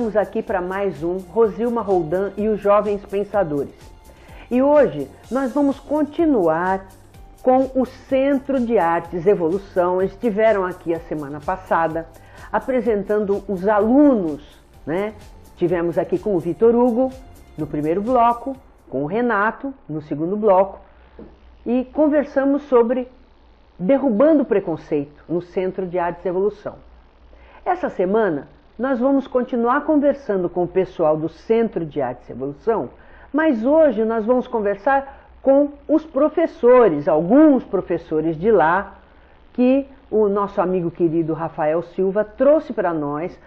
estamos aqui para mais um Rosilma Roldan e os Jovens Pensadores. E hoje nós vamos continuar com o Centro de Artes Evolução. Eles estiveram aqui a semana passada apresentando os alunos, né? Tivemos aqui com o Vitor Hugo no primeiro bloco, com o Renato no segundo bloco e conversamos sobre derrubando o preconceito no Centro de Artes Evolução. Essa semana nós vamos continuar conversando com o pessoal do Centro de Artes Evolução, mas hoje nós vamos conversar com os professores, alguns professores de lá, que o nosso amigo querido Rafael Silva trouxe para nós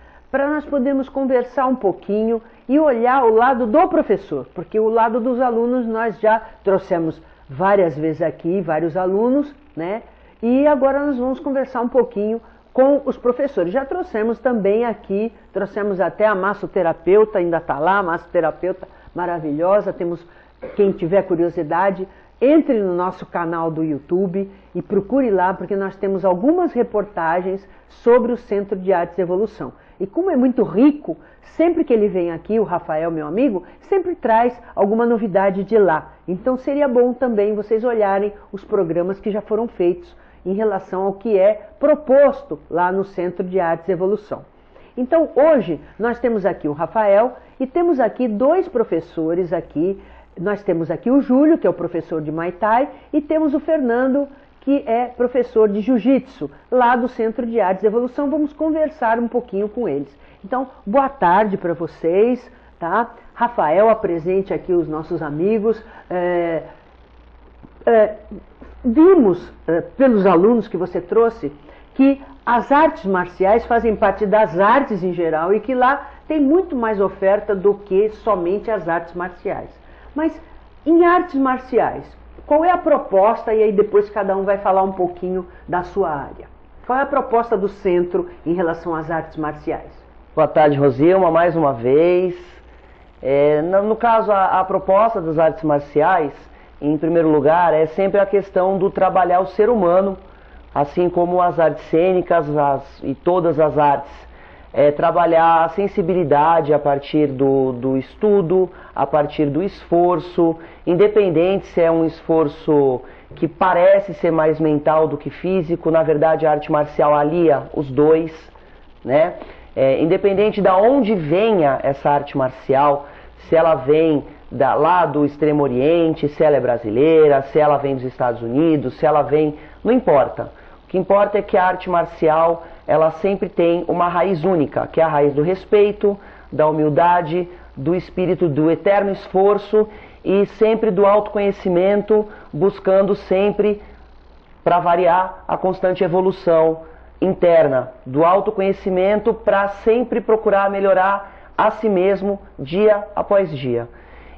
podermos conversar um pouquinho e olhar o lado do professor, porque o lado dos alunos nós já trouxemos várias vezes aqui, vários alunos, né? E agora nós vamos conversar um pouquinho com os professores. Já trouxemos também aqui, trouxemos até a massoterapeuta, ainda está lá, a massoterapeuta maravilhosa. Temos, quem tiver curiosidade, entre no nosso canal do YouTube e procure lá, porque nós temos algumas reportagens sobre o Centro de Artes Evolução. E como é muito rico, sempre que ele vem aqui, o Rafael, meu amigo, sempre traz alguma novidade de lá. Então seria bom também vocês olharem os programas que já foram feitos em relação ao que é proposto lá no Centro de Artes Evolução. Então hoje nós temos aqui o Rafael e temos aqui dois professores aqui. Nós temos aqui o Júlio, que é o professor de Muay Thai, e temos o Fernando, que é professor de Jiu-Jitsu, lá do Centro de Artes Evolução. Vamos conversar um pouquinho com eles. Então, boa tarde para vocês, tá? Rafael, apresente aqui os nossos amigos. Vimos, pelos alunos que você trouxe, que as artes marciais fazem parte das artes em geral e que lá tem muito mais oferta do que somente as artes marciais. Mas em artes marciais, qual é a proposta? E aí depois cada um vai falar um pouquinho da sua área. Qual é a proposta do centro em relação às artes marciais? Boa tarde, Rosilma, mais uma vez. No caso, a proposta das artes marciais, em primeiro lugar, é sempre a questão do trabalhar o ser humano, assim como as artes cênicas e todas as artes. Trabalhar a sensibilidade a partir do estudo, a partir do esforço, independente se é um esforço que parece ser mais mental do que físico. Na verdade, a arte marcial alia os dois, né? Independente de onde venha essa arte marcial, se ela vem lá do Extremo Oriente, se ela é brasileira, se ela vem dos Estados Unidos, se ela vem... não importa. O que importa é que a arte marcial, ela sempre tem uma raiz única, que é a raiz do respeito, da humildade, do espírito do eterno esforço e sempre do autoconhecimento, buscando sempre, para variar, a constante evolução interna, do autoconhecimento para sempre procurar melhorar a si mesmo dia após dia.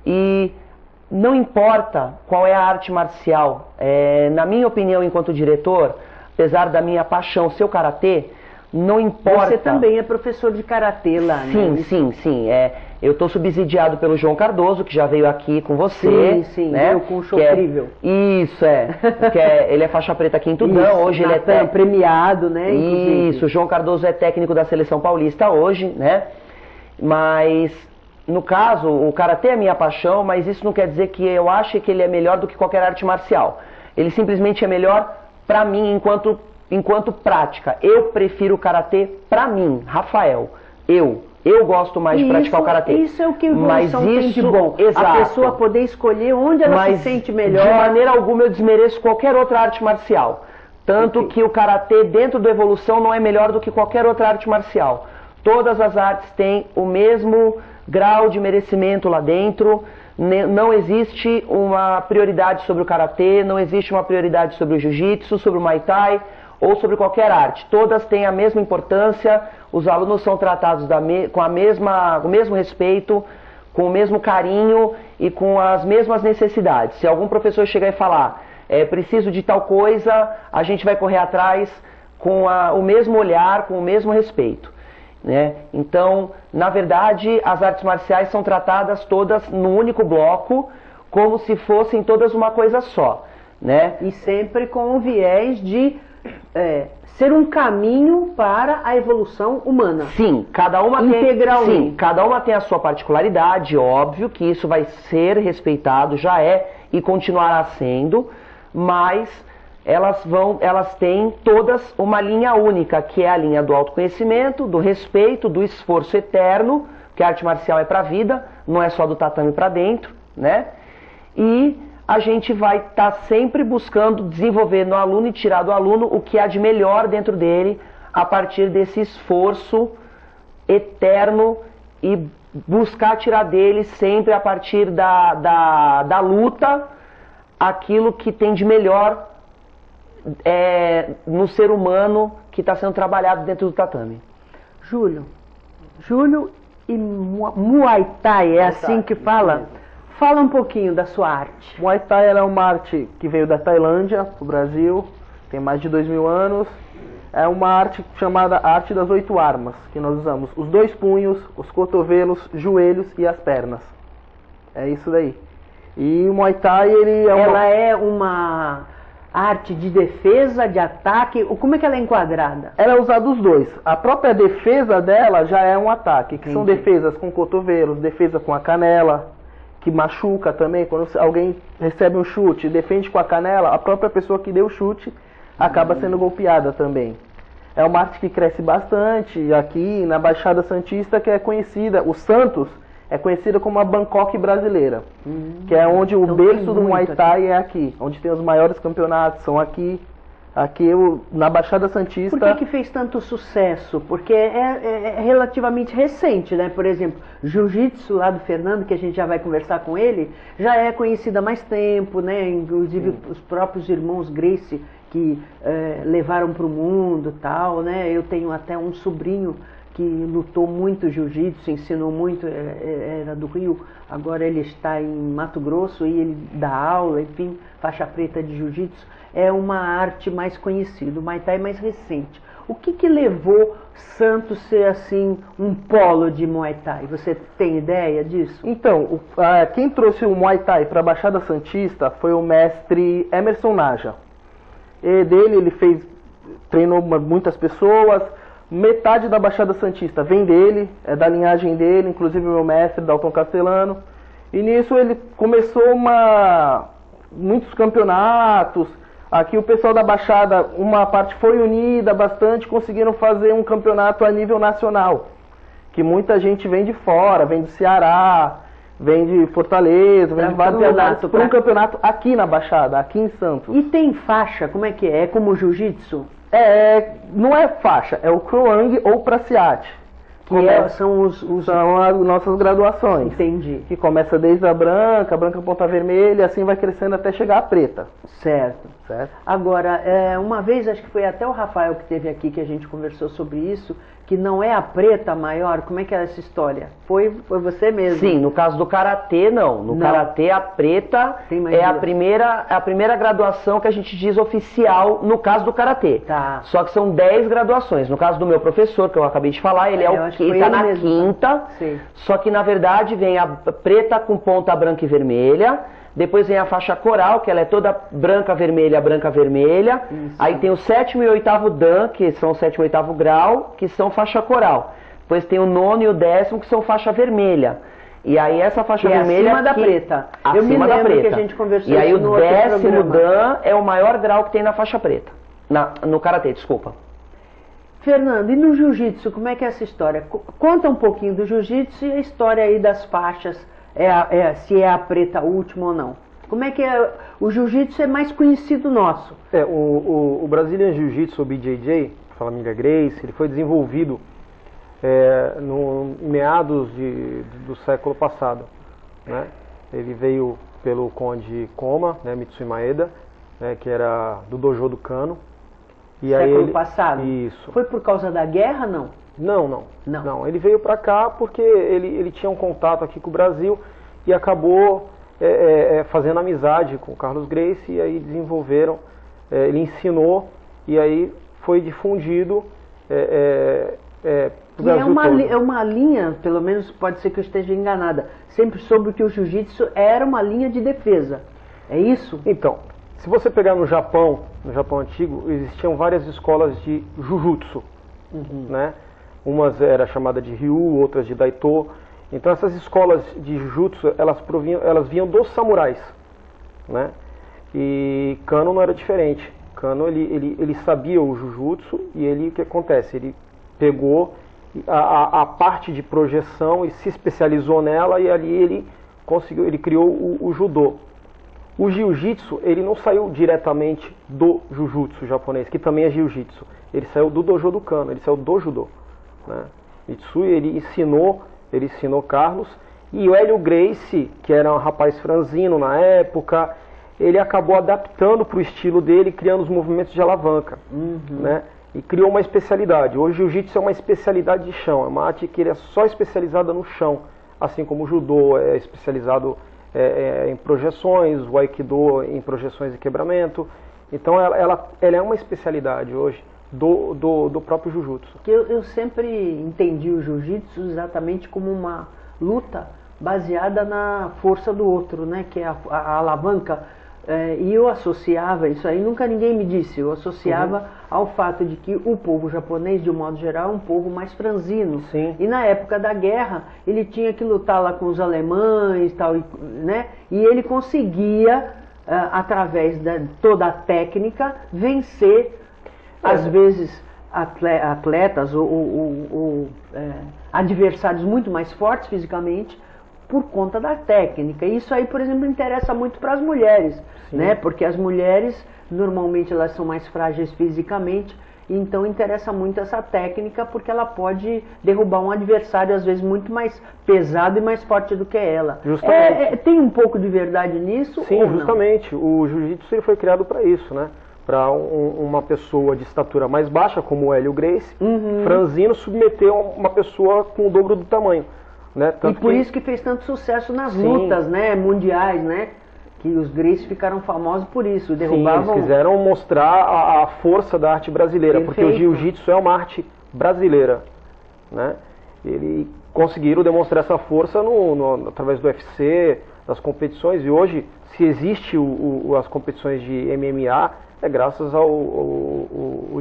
E não importa qual é a arte marcial, na minha opinião enquanto diretor, apesar da minha paixão ser o karatê, não importa... Você também é professor de karatê lá, sim, né? Sim. Eu estou subsidiado pelo João Cardoso, que já veio aqui com você. Sim, né? Com um show incrível. Isso, ele é faixa preta aqui em Tudão, hoje ele é premiado, né? Inclusive. Isso, o João Cardoso é técnico da Seleção Paulista hoje, né? Mas, no caso, o karatê é minha paixão, mas isso não quer dizer que eu ache que ele é melhor do que qualquer arte marcial. Ele simplesmente é melhor para mim enquanto prática. Eu prefiro o karatê para mim, Rafael. Eu gosto mais de praticar o karatê. Isso é o que a evolução tem de bom. Exato. A pessoa poder escolher onde ela se sente melhor. De maneira alguma eu desmereço qualquer outra arte marcial. Tanto que o karatê dentro da evolução não é melhor do que qualquer outra arte marcial. Todas as artes têm o mesmo grau de merecimento lá dentro. Não existe uma prioridade sobre o karatê, não existe uma prioridade sobre o jiu-jitsu, sobre o muay thai ou sobre qualquer arte. Todas têm a mesma importância, os alunos são tratados com o mesmo respeito, com o mesmo carinho e com as mesmas necessidades. Se algum professor chegar e falar, preciso de tal coisa, a gente vai correr atrás com o mesmo olhar, com o mesmo respeito. Né? Então, na verdade, as artes marciais são tratadas todas num único bloco, como se fossem todas uma coisa só, né? E sempre com o viés de ser um caminho para a evolução humana. Sim, cada uma tem a sua particularidade, óbvio que isso vai ser respeitado, já é e continuará sendo, mas elas têm todas uma linha única, que é a linha do autoconhecimento, do respeito, do esforço eterno, que a arte marcial é para a vida, não é só do tatame para dentro, né? E a gente vai estar sempre buscando desenvolver no aluno e tirar do aluno o que há de melhor dentro dele a partir desse esforço eterno e buscar tirar dele sempre a partir da luta aquilo que tem de melhor no ser humano que está sendo trabalhado dentro do tatame. Júlio e Muay Thai, assim que fala? Fala um pouquinho da sua arte. Muay Thai é uma arte que veio da Tailândia para o Brasil, tem mais de 2000 anos. É uma arte chamada arte das 8 armas, que nós usamos os 2 punhos, os cotovelos, joelhos e as pernas. É isso daí. E o Muay Thai, ela é uma arte de defesa, de ataque? Como é que ela é enquadrada? Ela é usada os dois. A própria defesa dela já é um ataque, que são defesas com cotovelos, defesa com a canela, que machuca também. Quando alguém recebe um chute e defende com a canela, a própria pessoa que deu o chute acaba sendo golpeada também. É uma arte que cresce bastante aqui na Baixada Santista, que é conhecida, o Santos é conhecida como a Bangkok brasileira, que é onde o berço do Muay Thai é aqui, onde tem os maiores campeonatos, são aqui na Baixada Santista. Por que fez tanto sucesso? Porque é relativamente recente, né? Por exemplo, Jiu-Jitsu lá do Fernando, que a gente já vai conversar com ele, já é conhecida há mais tempo, né? Inclusive os próprios irmãos Gracie que levaram para o mundo, tal, né? Eu tenho até um sobrinho que lutou muito jiu-jitsu, ensinou muito, era do Rio, agora ele está em Mato Grosso e ele dá aula, enfim, faixa preta de jiu-jitsu. É uma arte mais conhecida, o Muay Thai é mais recente. O que levou Santos a ser assim um polo de Muay Thai? Você tem ideia disso? Então, quem trouxe o Muay Thai para a Baixada Santista foi o mestre Emerson Naja. Ele treinou muitas pessoas. Metade da Baixada Santista vem dele, é da linhagem dele, inclusive o meu mestre, Dalton Castellano. E nisso ele começou muitos campeonatos. Aqui o pessoal da Baixada, uma parte foi unida bastante, conseguiram fazer um campeonato a nível nacional. Que muita gente vem de fora, vem do Ceará, vem de Fortaleza, vem de vários lugares para um campeonato aqui na Baixada, aqui em Santos. E tem faixa? Como é que é? É como jiu-jitsu? Não é faixa, é o Kroang ou Praciate. São as nossas graduações. Entendi. Que começa desde a branca ponta vermelha, assim vai crescendo até chegar à preta. Certo. Agora, uma vez, acho que foi até o Rafael que esteve aqui que a gente conversou sobre isso, que não é a preta maior. Como é que é essa história? Foi você mesmo? Sim, no caso do Karatê, não. No Karatê, a preta é a primeira graduação que a gente diz oficial no caso do Karatê. Tá. Só que são 10 graduações. No caso do meu professor, que eu acabei de falar, ele está na quinta. Sim. Só que, na verdade, vem a preta com ponta branca e vermelha. Depois vem a faixa coral, que ela é toda branca, vermelha. Isso. Aí tem o 7º e 8º Dan, que são o 7º e 8º grau, que são faixa coral. Depois tem o 9º e o 10º, que são faixa vermelha. E aí essa faixa vermelha... acima da preta. Eu me lembro que a gente conversou. E aí o 10º Dan é o maior grau que tem na faixa preta. No Karatê, desculpa. Fernando, e no Jiu-Jitsu, como é que é essa história? Conta um pouquinho do Jiu-Jitsu e a história aí das faixas. Se é a preta última ou não. Como é que é? O Jiu-Jitsu é mais conhecido nosso. O Brazilian Jiu-Jitsu, o BJJ, família Gracie, ele foi desenvolvido em meados do século passado. Né? Ele veio pelo Conde Koma, né, Mitsui Maeda, né, que era do dojo do Kano. Século passado? Isso. Foi por causa da guerra, não? Não, ele veio para cá porque ele tinha um contato aqui com o Brasil e acabou fazendo amizade com o Carlos Gracie, e aí desenvolveram, ele ensinou e aí foi difundido pro Brasil todo. É uma linha, pelo menos pode ser que eu esteja enganada, sempre soube que o Jiu-Jitsu era uma linha de defesa, é isso? Então, Se você pegar no Japão antigo, existiam várias escolas de Jujutsu, né? Umas era chamada de Ryu, outras de Daito. Então essas escolas de Jujutsu, elas vinham dos samurais, né? E Kano não era diferente. Kano, ele sabia o Jujutsu e o que acontece? Ele pegou a parte de projeção e se especializou nela, e ali ele criou o Judô. O Jiu-Jitsu, ele não saiu diretamente do Jujutsu japonês, que também é Jiu-Jitsu. Ele saiu do dojo do Kano, ele saiu do Judô, né? Mitsui, ele ensinou Carlos, e o Hélio Gracie, que era um rapaz franzino na época, ele acabou adaptando para o estilo dele, criando os movimentos de alavanca, né? E criou uma especialidade. Hoje o Jiu-Jitsu é uma especialidade de chão, é uma arte que ele é só especializada no chão, assim como o Judô é especializado em projeções, o Aikido em projeções e quebramento. Então ela é uma especialidade hoje do próprio Jujutsu. Eu sempre entendi o Jiu-Jitsu exatamente como uma luta baseada na força do outro, né? Que é a alavanca. E eu associava isso aí, nunca ninguém me disse, eu associava ao fato de que o povo japonês, de um modo geral, é um povo mais franzino. Sim. E na época da guerra, ele tinha que lutar lá com os alemães, tal, né? E ele conseguia, através de toda a técnica, vencer, às vezes, atletas ou adversários muito mais fortes fisicamente, por conta da técnica. Isso aí, por exemplo, interessa muito para as mulheres, né? Porque as mulheres, normalmente, elas são mais frágeis fisicamente, então interessa muito essa técnica, porque ela pode derrubar um adversário, às vezes, muito mais pesado e mais forte do que ela. Tem um pouco de verdade nisso? Sim, ou não? justamente. O Jiu-Jitsu ele foi criado para isso, né? Para uma pessoa de estatura mais baixa, como o Hélio Gracie, franzino, submeter uma pessoa com o dobro do tamanho. Né? E por isso que fez tanto sucesso nas lutas, né, mundiais, né? Que os Gracie ficaram famosos por isso, derrubavam... Sim, eles quiseram mostrar a força da arte brasileira, porque o Jiu-Jitsu é uma arte brasileira, né? Eles conseguiram demonstrar essa força através do UFC, das competições, e hoje, se existe as competições de MMA, é graças ao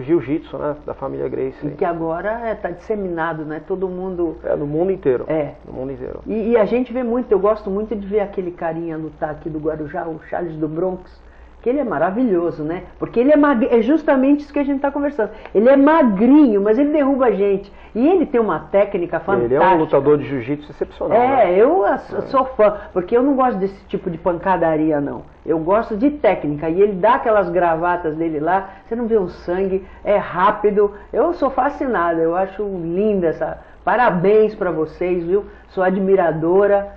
Jiu-Jitsu, né, da família Gracie. E que agora está disseminado, né? Todo mundo... no mundo inteiro. No mundo inteiro. E a gente vê muito, eu gosto muito de ver aquele carinha lutar aqui do Guarujá, o Charles do Bronx, que ele é maravilhoso, né? Porque ele é justamente isso que a gente está conversando. Ele é magrinho, mas ele derruba a gente. E ele tem uma técnica fantástica. Ele é um lutador de jiu-jitsu excepcional. Né? Eu sou fã, porque eu não gosto desse tipo de pancadaria, não. Eu gosto de técnica. E ele dá aquelas gravatas dele lá, você não vê o sangue, é rápido. Eu sou fascinada, eu acho linda essa... Parabéns para vocês, viu? Sou admiradora,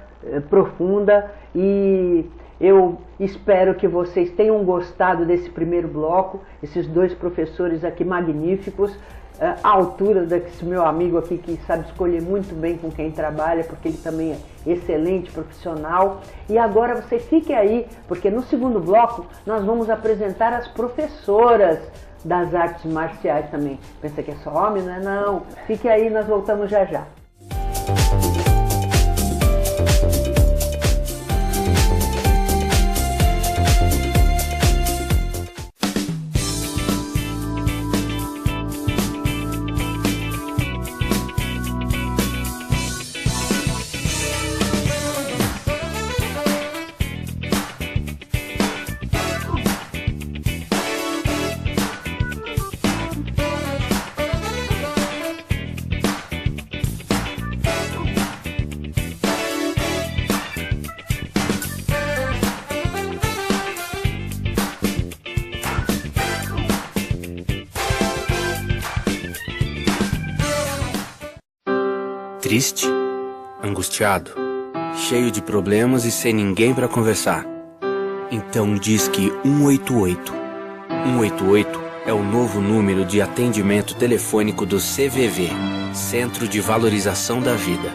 profunda, e... eu espero que vocês tenham gostado desse primeiro bloco, esses dois professores aqui magníficos, à altura desse meu amigo aqui que sabe escolher muito bem com quem trabalha, porque ele também é excelente profissional. E agora você fique aí, porque no segundo bloco nós vamos apresentar as professoras das artes marciais também. Pensa que é só homem, não é? Não. Fique aí, nós voltamos já já. Triste, angustiado, cheio de problemas e sem ninguém para conversar. Então disque 188. 188 é o novo número de atendimento telefônico do CVV, Centro de Valorização da Vida.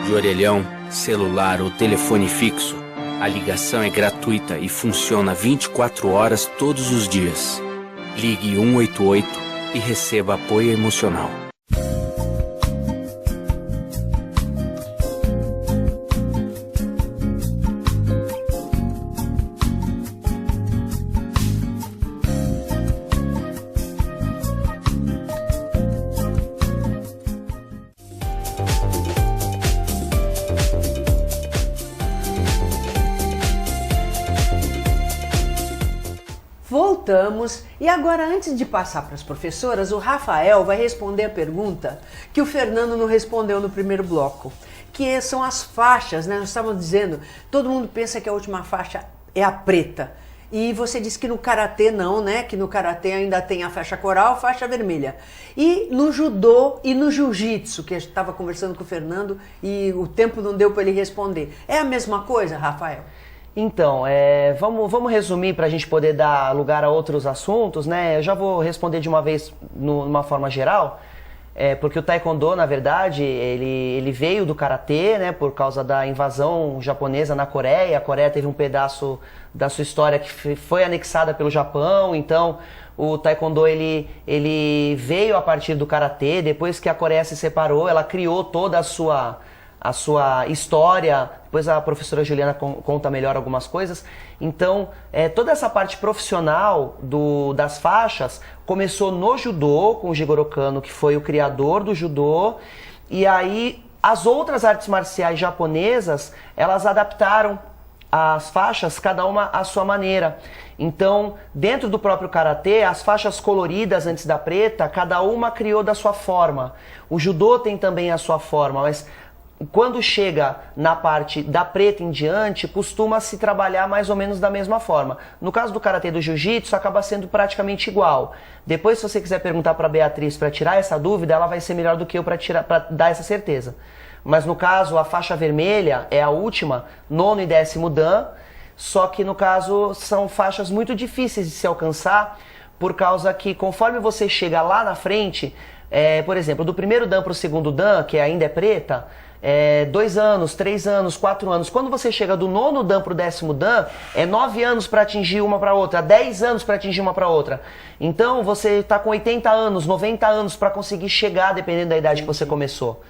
De orelhão, celular ou telefone fixo, a ligação é gratuita e funciona 24 horas todos os dias. Ligue 188 e receba apoio emocional. Voltamos e agora, antes de passar para as professoras, o Rafael vai responder a pergunta que o Fernando não respondeu no primeiro bloco, que são as faixas, né? Nós estávamos dizendo, todo mundo pensa que a última faixa é a preta. E você disse que no karatê não, né? Que no karatê ainda tem a faixa coral, faixa vermelha. E no judô e no jiu-jitsu, que a gente estava conversando com o Fernando e o tempo não deu para ele responder. É a mesma coisa, Rafael? Então, vamos resumir para a gente poder dar lugar a outros assuntos, né? Eu já vou responder de uma vez numa forma geral, porque o Taekwondo, na verdade, ele veio do Karatê, né? Por causa da invasão japonesa na Coreia. A Coreia teve um pedaço da sua história que foi anexada pelo Japão, então o Taekwondo ele veio a partir do Karatê. Depois que a Coreia se separou, ela criou toda a sua história. Depois a professora Juliana conta melhor algumas coisas. Então, toda essa parte profissional das faixas começou no judô, com o Jigoro Kano, que foi o criador do judô. E aí, as outras artes marciais japonesas, elas adaptaram as faixas, cada uma à sua maneira. Então, dentro do próprio karatê, as faixas coloridas antes da preta, cada uma criou da sua forma. O judô tem também a sua forma, mas quando chega na parte da preta em diante, costuma se trabalhar mais ou menos da mesma forma. No caso do karatê e do jiu-jitsu, acaba sendo praticamente igual. Depois, se você quiser perguntar para a Beatriz para tirar essa dúvida, ela vai ser melhor do que eu para dar essa certeza. Mas no caso, a faixa vermelha é a última, 9º e 10º Dan, só que no caso são faixas muito difíceis de se alcançar, por causa que conforme você chega lá na frente, por exemplo, do primeiro Dan para o segundo Dan, que ainda é preta, 2 anos, 3 anos, 4 anos. Quando você chega do 9º Dan para o 10º Dan, 9 anos para atingir uma para outra, 10 anos para atingir uma para outra. Então você está com 80 anos, 90 anos para conseguir chegar, dependendo da idade que você começou.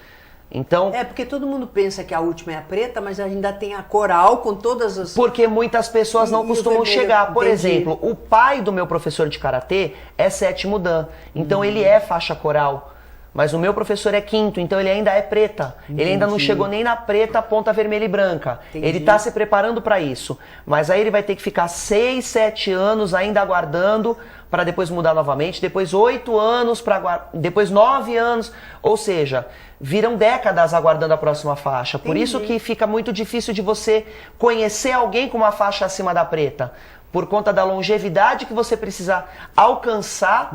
Então, porque todo mundo pensa que a última é a preta, mas ainda tem a coral com todas as... Porque muitas pessoas não costumam chegar. Por exemplo, o pai do meu professor de karatê é 7º Dan, então ele é faixa coral. Mas o meu professor é 5º, então ele ainda é preta. Entendi. Ele ainda não chegou nem na preta, ponta vermelha e branca. Entendi. Ele está se preparando para isso. Mas aí ele vai ter que ficar 6, 7 anos ainda aguardando para depois mudar novamente. Depois 8 anos, depois 9 anos. Ou seja, viram décadas aguardando a próxima faixa. Por isso que fica muito difícil de você conhecer alguém com uma faixa acima da preta. Por conta da longevidade que você precisa alcançar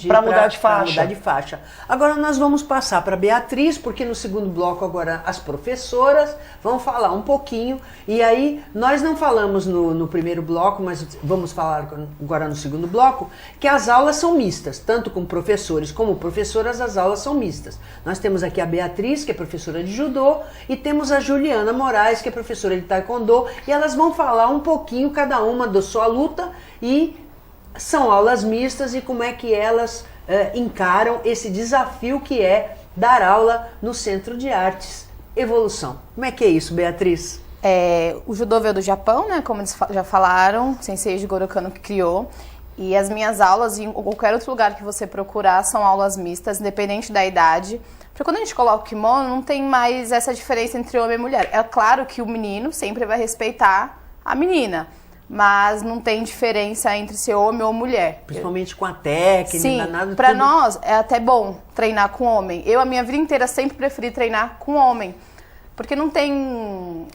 para mudar de faixa. Agora nós vamos passar para a Beatriz, porque no segundo bloco agora as professoras vão falar um pouquinho. E aí nós não falamos no primeiro bloco, mas vamos falar agora no segundo bloco, que as aulas são mistas. Tanto com professores como professoras, as aulas são mistas. Nós temos aqui a Beatriz, que é professora de judô, e temos a Juliana Moraes, que é professora de taekwondo, e elas vão falar um pouquinho cada uma da sua luta, e são aulas mistas e como é que elas encaram esse desafio que é dar aula no Centro de Artes Evolução. Como é que é isso, Beatriz? O judô veio do Japão, né, como eles já falaram, o sensei Jigoro Kano que criou, e as minhas aulas, em qualquer outro lugar que você procurar, são aulas mistas, independente da idade. Porque quando a gente coloca o kimono, não tem mais essa diferença entre homem e mulher. É claro que o menino sempre vai respeitar a menina, mas não tem diferença entre ser homem ou mulher. Principalmente com a técnica. Sim, pra nós é até bom treinar com homem. Eu, a minha vida inteira, sempre preferi treinar com homem. Porque não tem...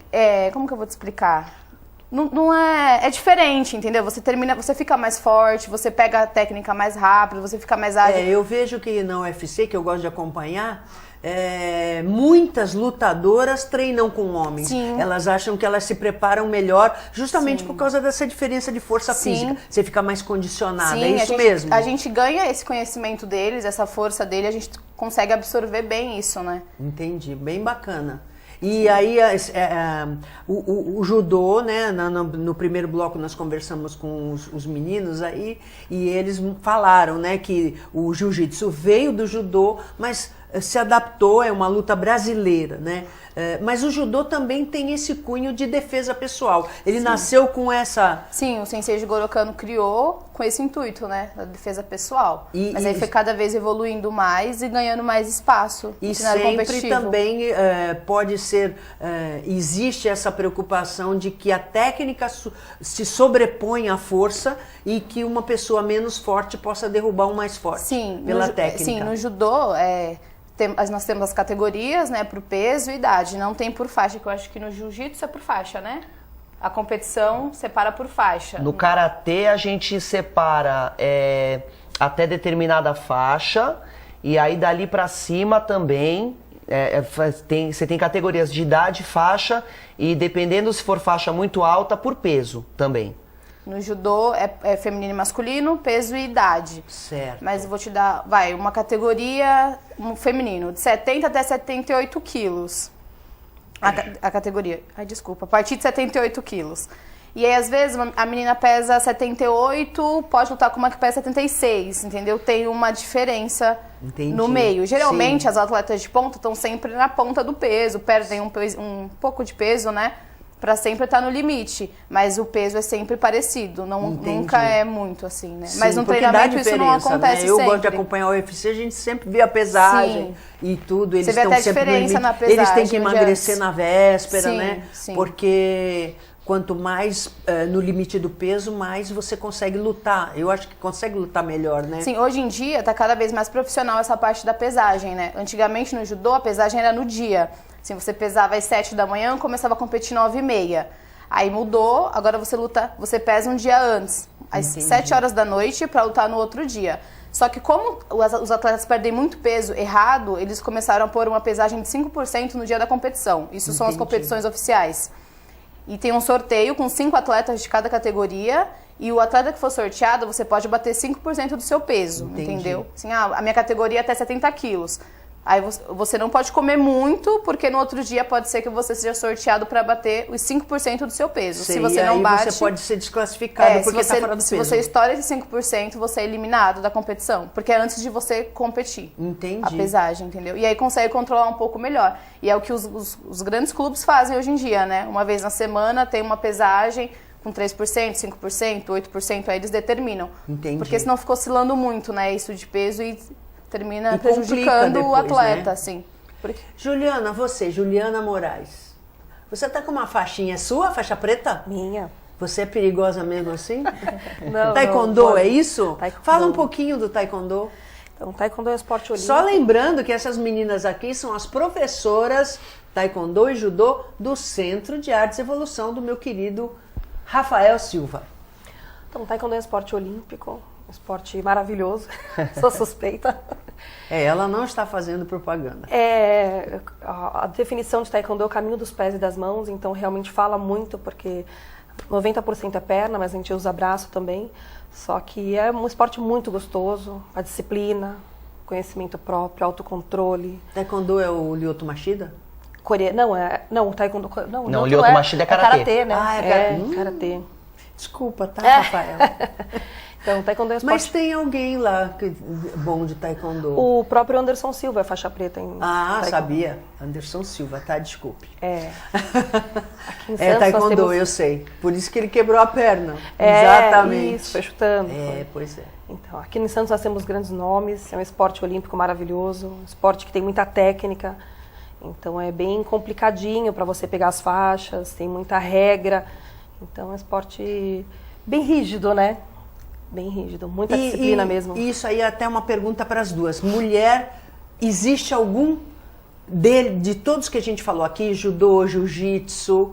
como que eu vou te explicar? Não é diferente, entendeu? Você fica mais forte, você pega a técnica mais rápido, você fica mais ágil. Eu vejo que na UFC, que eu gosto de acompanhar, muitas lutadoras treinam com homens. Sim. Elas acham que elas se preparam melhor justamente Sim. por causa dessa diferença de força Sim. física. Você fica mais condicionada, Sim, é isso mesmo? A gente ganha esse conhecimento deles, essa força dele, a gente consegue absorver bem isso, né? Entendi, bem bacana. E aí o judô, né, no primeiro bloco nós conversamos com os meninos aí e eles falaram, né, que o jiu-jitsu veio do judô, mas se adaptou, é uma luta brasileira, né? Mas o judô também tem esse cunho de defesa pessoal. Ele Sim. nasceu com essa... Sim, o sensei Jigoro Kano criou com esse intuito, né, da defesa pessoal. Mas aí foi cada vez evoluindo mais e ganhando mais espaço e no cenário sempre competitivo. também pode ser, existe essa preocupação de que a técnica se sobrepõe à força e que uma pessoa menos forte possa derrubar um mais forte pela técnica. Sim, no judô nós temos as categorias, né, por peso e idade, não tem por faixa, que eu acho que no jiu-jitsu é por faixa, né? A competição separa por faixa. No karatê a gente separa até determinada faixa e aí dali pra cima também você tem categorias de idade, faixa e dependendo se for faixa muito alta, por peso também. No judô é feminino e masculino, peso e idade. Certo. Mas eu vou te dar, uma categoria feminino, de 70 até 78 quilos. A categoria. Ai, desculpa. A partir de 78 quilos. E aí, às vezes, a menina pesa 78, pode lutar com uma que pesa 76, entendeu? Tem uma diferença no meio. Geralmente, as atletas de ponta estão sempre na ponta do peso, perdem um pouco de peso, né? Pra sempre estar no limite. Mas o peso é sempre parecido. Nunca é muito assim, né? Sim, mas no treinamento isso não acontece né? Eu sempre. gosto de acompanhar o UFC, a gente sempre vê a pesagem e tudo. Eles Você vê até a diferença na pesagem. Eles têm que emagrecer na véspera, né? Sim. Porque quanto mais no limite do peso, mais você consegue lutar. Eu acho que consegue lutar melhor, né? Sim, hoje em dia tá cada vez mais profissional essa parte da pesagem, né? Antigamente no judô a pesagem era no dia. Assim, você pesava às 7 da manhã, começava a competir 9h30. Aí mudou, agora você pesa um dia antes, às 7 horas da noite, para lutar no outro dia. Só que como os atletas perdem muito peso errado, eles começaram a pôr uma pesagem de 5% no dia da competição. Isso são as competições oficiais. E tem um sorteio com 5 atletas de cada categoria, e o atleta que for sorteado, você pode bater 5% do seu peso, entendeu? Assim, a minha categoria é até 70 quilos. Aí você não pode comer muito, porque no outro dia pode ser que você seja sorteado para bater os 5% do seu peso. Se você não bate, você pode ser desclassificado porque está fora do peso. Se você estoura esse 5%, você é eliminado da competição. Porque é antes de você competir. Entendi. A pesagem, entendeu? E aí consegue controlar um pouco melhor. E é o que os grandes clubes fazem hoje em dia, né? Uma vez na semana tem uma pesagem com 3%, 5%, 8%, aí eles determinam. Entendi. Porque senão fica oscilando muito, né? Isso de peso e termina prejudicando depois, o atleta, né? Assim. Juliana, Juliana Moraes, você tá com uma faixinha sua, faixa preta? Minha. Você é perigosa mesmo assim? Não, taekwondo, não, é isso? Taekwondo. Fala um pouquinho do taekwondo. Então, taekwondo é um esporte olímpico. Só lembrando que essas meninas aqui são as professoras taekwondo e judô do Centro de Artes e Evolução do meu querido Rafael Silva. Então, taekwondo é um esporte olímpico. Um esporte maravilhoso, sou suspeita. Ela não está fazendo propaganda. A definição de taekwondo é o caminho dos pés e das mãos, então realmente fala muito, porque 90% é perna, mas a gente usa braço também. Só que é um esporte muito gostoso, a disciplina, conhecimento próprio, autocontrole. Taekwondo é o Lyoto Machida? Não, taekwondo... Não, o Lyoto Machida é karatê. Karatê, né? Karatê. Desculpa, tá, Rafael? Então, taekwondo é um esporte... Mas tem alguém lá bom de taekwondo. O próprio Anderson Silva é faixa preta em taekwondo. Sabia. Anderson Silva, tá? Desculpe. Aqui em Santos taekwondo, nós temos... eu sei. Por isso que ele quebrou a perna. Exatamente. Isso, foi chutando. Pois é. Então, aqui em Santos nós temos grandes nomes, é um esporte olímpico maravilhoso, um esporte que tem muita técnica, então é bem complicadinho para você pegar as faixas, tem muita regra, então é um esporte bem rígido, né? Bem rígido, muita disciplina mesmo. Isso aí é até uma pergunta para as duas. Mulher, existe algum de todos que a gente falou aqui, judô, jiu-jitsu,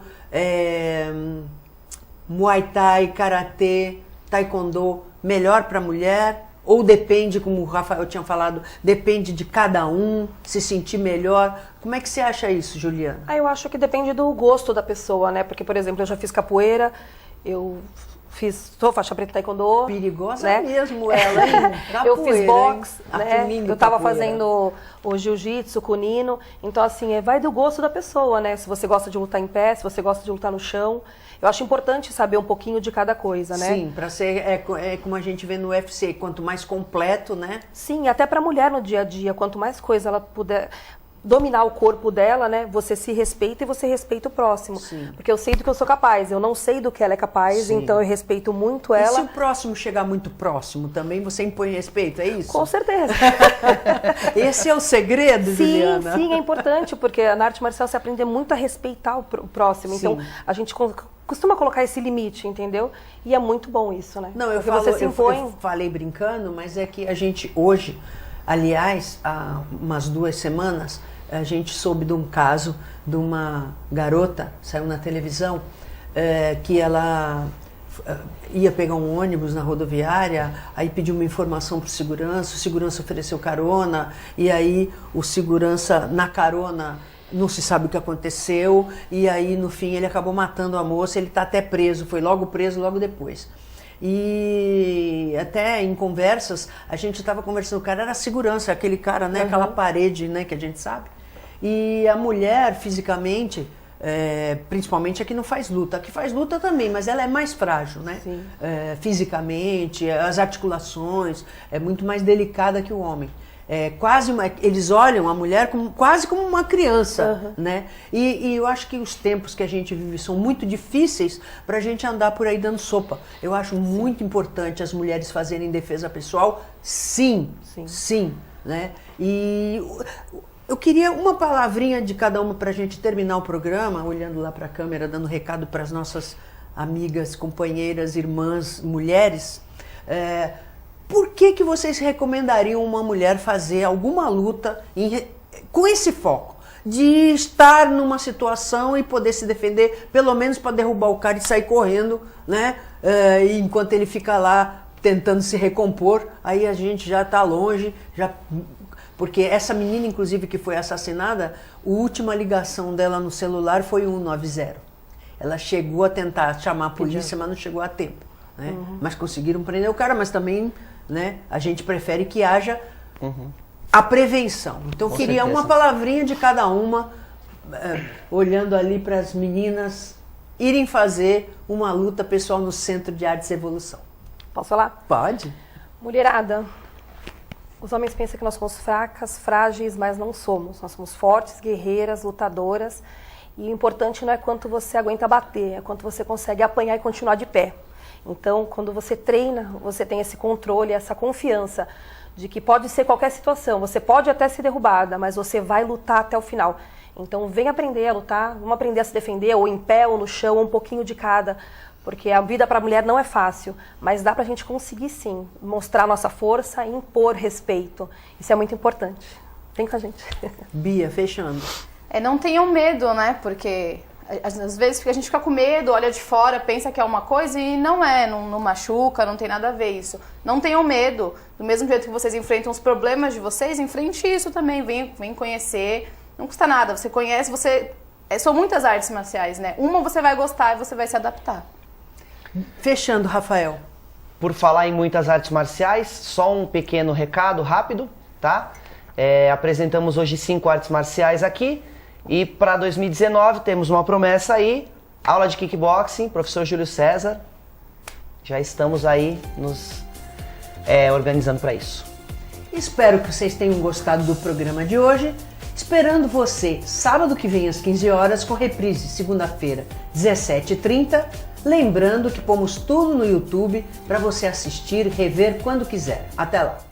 muay thai, karatê, taekwondo, melhor para mulher? Ou depende, como o Rafael tinha falado, depende de cada um, se sentir melhor? Como é que você acha isso, Juliana? Eu acho que depende do gosto da pessoa, né? Porque, por exemplo, eu já fiz capoeira, sou faixa preta taekwondo. Perigosa, né? Mesmo ela, hein? Eu fiz boxe, né? Eu tava capoeira. Fazendo o jiu-jitsu com o Nino. Então, assim, vai do gosto da pessoa, né? Se você gosta de lutar em pé, se você gosta de lutar no chão. Eu acho importante saber um pouquinho de cada coisa, né? Sim, para ser, como a gente vê no UFC, quanto mais completo, né? Sim, até pra mulher no dia a dia, quanto mais coisa ela puder dominar o corpo dela, né? Você se respeita e você respeita o próximo. Sim. Porque eu sei do que eu sou capaz, eu não sei do que ela é capaz, Sim. então eu respeito muito E ela. se o próximo chegar muito próximo também, você impõe respeito, é isso? Com certeza. Esse é o segredo, Sim, Juliana? sim, é importante, porque na arte marcial você aprende muito a respeitar o próximo. Então, Sim. a gente costuma colocar esse limite, entendeu? E é muito bom isso, né? Não, Porque você se impõe. eu falei brincando, mas é que a gente hoje, aliás, há umas 2 semanas, a gente soube de um caso de uma garota, saiu na televisão, que ela ia pegar um ônibus na rodoviária, aí pediu uma informação para o segurança ofereceu carona, e aí o segurança na carona não se sabe o que aconteceu, e aí no fim ele acabou matando a moça, ele está até preso, foi logo preso logo depois. E até em conversas, a gente estava conversando, o cara era segurança, aquele cara, né, aquela parede, né, que a gente sabe. E a mulher, fisicamente, principalmente a que não faz luta, a que faz luta também, mas ela é mais frágil, né? Fisicamente, as articulações, é muito mais delicada que o homem. Eles olham a mulher quase como uma criança, né? E eu acho que os tempos que a gente vive são muito difíceis para a gente andar por aí dando sopa. Eu acho muito importante as mulheres fazerem defesa pessoal, sim, né? E eu queria uma palavrinha de cada uma para a gente terminar o programa, olhando lá para a câmera, dando recado para as nossas amigas, companheiras, irmãs, mulheres. Por que vocês recomendariam uma mulher fazer alguma luta com esse foco? De estar numa situação e poder se defender, pelo menos para derrubar o cara e sair correndo, né? Enquanto ele fica lá tentando se recompor, aí a gente já está longe, porque essa menina, inclusive, que foi assassinada, a última ligação dela no celular foi 190. Ela chegou a tentar chamar a polícia, mas não chegou a tempo, né? Mas conseguiram prender o cara, mas também, né, a gente prefere que haja a prevenção. Então eu queria uma palavrinha de cada uma, olhando ali para as meninas irem fazer uma luta pessoal no Centro de Artes e Evolução. Posso falar? Pode. Mulherada, os homens pensam que nós somos fracas, frágeis, mas não somos. Nós somos fortes, guerreiras, lutadoras. E o importante não é quanto você aguenta bater, é quanto você consegue apanhar e continuar de pé. Então, quando você treina, você tem esse controle, essa confiança de que pode ser qualquer situação. Você pode até ser derrubada, mas você vai lutar até o final. Então, vem aprender a lutar, vamos aprender a se defender, ou em pé, ou no chão, um pouquinho de cada. Porque a vida para a mulher não é fácil, mas dá para a gente conseguir sim, mostrar nossa força e impor respeito. Isso é muito importante. Vem com a gente. Bia, fechando. Não tenham medo, né? Porque às vezes a gente fica com medo, olha de fora, pensa que é uma coisa e não é, não machuca, não tem nada a ver isso. Não tenham medo. Do mesmo jeito que vocês enfrentam os problemas de vocês, enfrente isso também. Vem conhecer. Não custa nada. Você conhece, são muitas artes marciais, né? Uma você vai gostar e você vai se adaptar. Fechando, Rafael. Por falar em muitas artes marciais, só um pequeno recado rápido, tá? Apresentamos hoje 5 artes marciais aqui e para 2019 temos uma promessa aí, aula de kickboxing, professor Júlio César. Já estamos aí nos organizando para isso. Espero que vocês tenham gostado do programa de hoje. Esperando você sábado que vem às 15 horas com reprise segunda-feira, 17h30. Lembrando que pomos tudo no YouTube para você assistir e rever quando quiser. Até lá!